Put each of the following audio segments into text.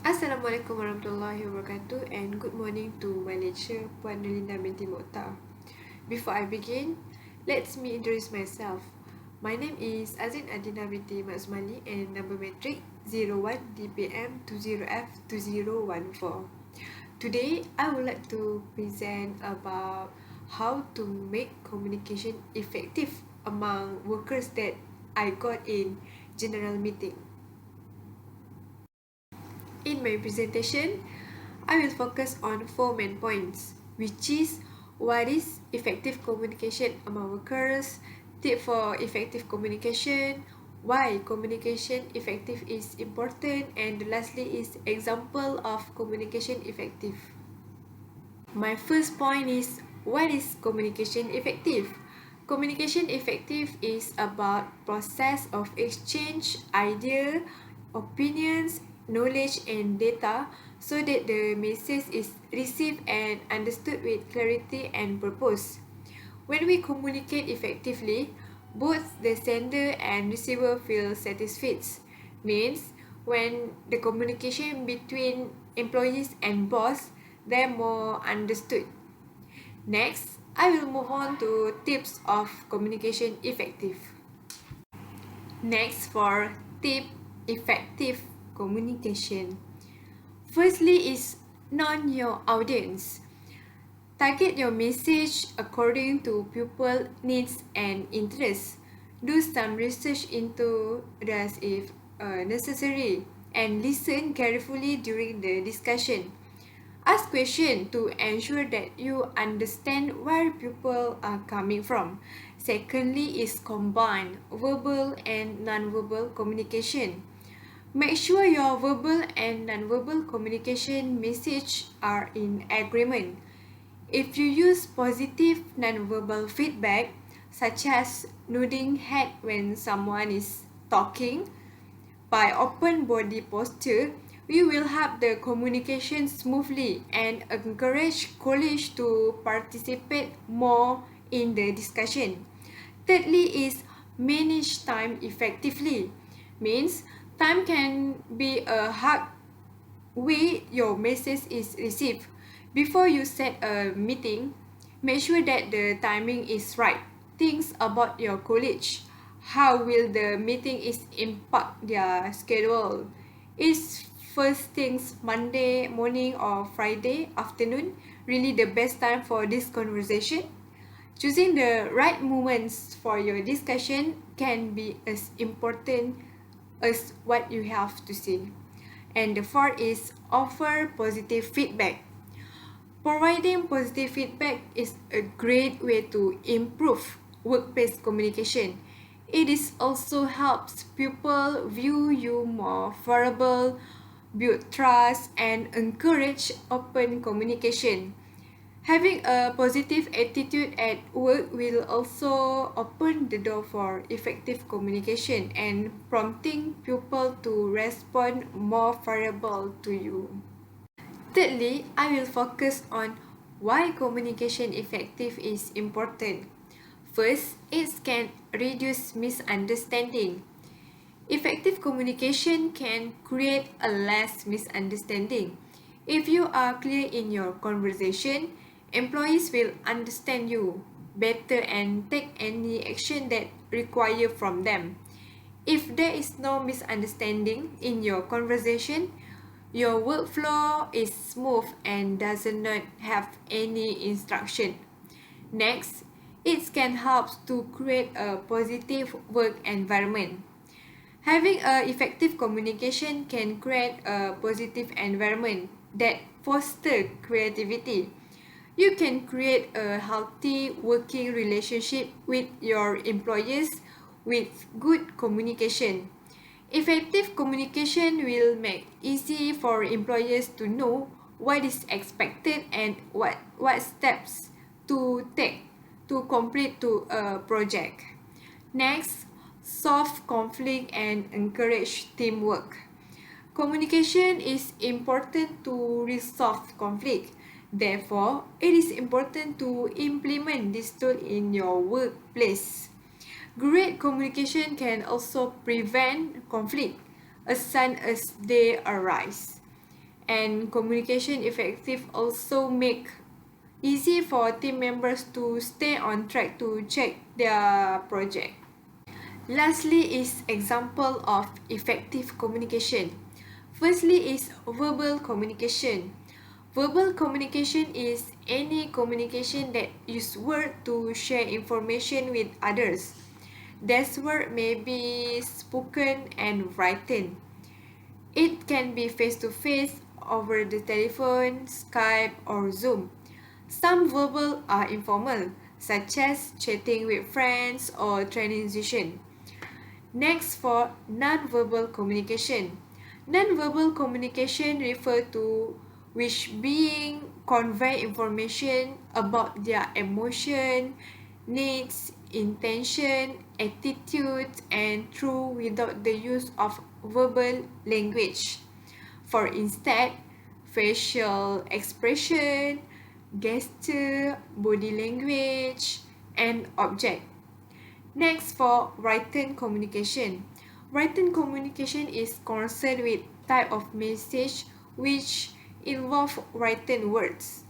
Assalamualaikum warahmatullahi wabarakatuh and good morning to Malaysia, Puan Nulinda binti Mokhtar. Before I begin, let me introduce myself. My name is Azin Adina binti Mazmali and number matric 01 DPM20F2014. Today, I would like to present about how to make communication effective among workers that I got in general meeting. In my presentation, I will focus on 4 main points, which is what is effective communication among workers, tip for effective communication, why communication effective is important, and lastly is example of communication effective. My first point is what is communication effective? Communication effective is about process of exchange idea, opinions, knowledge and data so that the message is received and understood with clarity and purpose. When we communicate effectively, both the sender and receiver feel satisfied. Means when the communication between employees and boss, they're more understood. Next, I will move on to tips of communication effective. Next, for tip effective communication. Firstly is know your audience. Target your message according to pupil needs and interests. Do some research into this if necessary and listen carefully during the discussion. Ask questions to ensure that you understand where people are coming from. Secondly is combine verbal and non-verbal communication. Make sure your verbal and non-verbal communication message are in agreement. If you use positive non-verbal feedback, such as nodding head when someone is talking, by open body posture, we will have the communication smoothly and encourage colleagues to participate more in the discussion. Thirdly is manage time effectively. Means time can be a hard way your message is received. Before you set a meeting, make sure that the timing is right. Think about your colleagues. How will the meeting is impact their schedule? Is first things Monday morning or Friday afternoon really the best time for this conversation? Choosing the right moments for your discussion can be as important as what you have to say. And the fourth is offer positive feedback. Providing positive feedback is a great way to improve workplace communication. It is also helps people view you more favorable, build trust, and encourage open communication. Having a positive attitude at work will also open the door for effective communication and prompting people to respond more favorable to you. Thirdly, I will focus on why communication effective is important. First, it can reduce misunderstanding. Effective communication can create a less misunderstanding. If you are clear in your conversation, employees will understand you better and take any action that require from them. If there is no misunderstanding in your conversation, your workflow is smooth and does not have any instruction. Next, it can help to create a positive work environment. Having an effective communication can create a positive environment that fosters creativity. You can create a healthy working relationship with your employees with good communication. Effective communication will make easy for employers to know what is expected and what steps to take to complete to a project. Next, solve conflict and encourage teamwork. Communication is important to resolve conflict. Therefore, it is important to implement this tool in your workplace. Great communication can also prevent conflict as soon as they arise. And communication effective also make easy for team members to stay on track to check their project. Lastly is example of effective communication. Firstly is verbal communication. Verbal communication is any communication that use word to share information with others. This word may be spoken and written. It can be face-to-face, over the telephone, Skype, or Zoom. Some verbal are informal, such as chatting with friends or training session. Next, for non-verbal communication. Non-verbal communication refer to which being convey information about their emotion, needs, intention, attitude, and through without the use of verbal language. For instance, facial expression, gesture, body language, and object. Next, for written communication. Written communication is concerned with type of message which involve written words.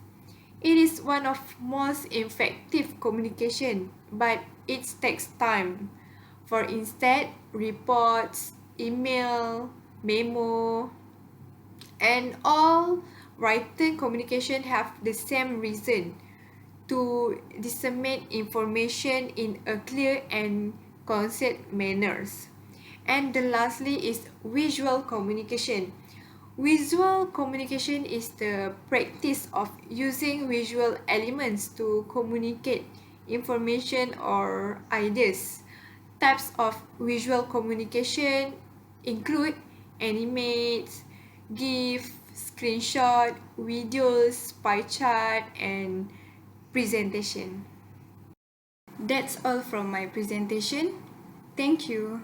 It is one of most effective communication, but it takes time. For instance, reports, email, memo, and all written communication have the same reason to disseminate information in a clear and concise manners. And the lastly is visual communication. Visual communication is the practice of using visual elements to communicate information or ideas. Types of visual communication include animates, GIF, screenshot, videos, pie chart, and presentation. That's all from my presentation. Thank you.